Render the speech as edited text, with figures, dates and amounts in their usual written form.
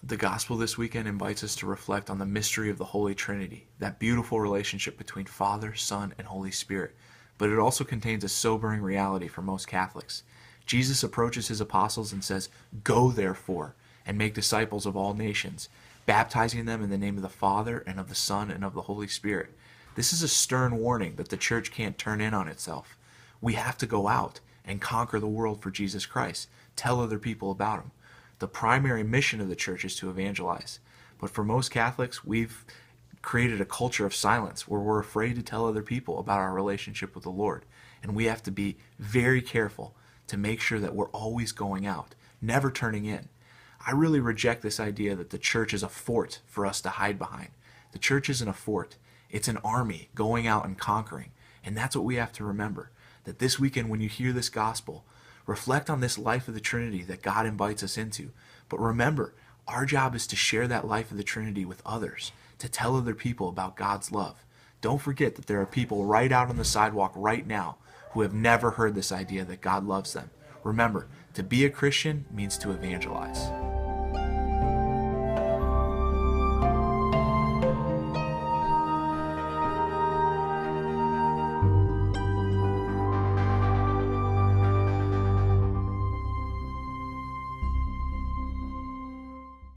The gospel this weekend invites us to reflect on the mystery of the Holy Trinity, that beautiful relationship between Father, Son, and Holy Spirit. But it also contains a sobering reality for most Catholics. Jesus approaches his apostles and says, "Go therefore, and make disciples of all nations, baptizing them in the name of the Father, and of the Son, and of the Holy Spirit." This is a stern warning that the church can't turn in on itself. We have to go out and conquer the world for Jesus Christ, tell other people about him. The primary mission of the church is to evangelize. But for most Catholics, we've created a culture of silence where we're afraid to tell other people about our relationship with the Lord. And we have to be very careful to make sure that we're always going out, never turning in. I really reject this idea that the church is a fort for us to hide behind. The church isn't a fort. It's an army going out and conquering. And that's what we have to remember, that this weekend when you hear this gospel, reflect on this life of the Trinity that God invites us into. But remember, our job is to share that life of the Trinity with others, to tell other people about God's love. Don't forget that there are people right out on the sidewalk right now who have never heard this idea that God loves them. Remember, to be a Christian means to evangelize.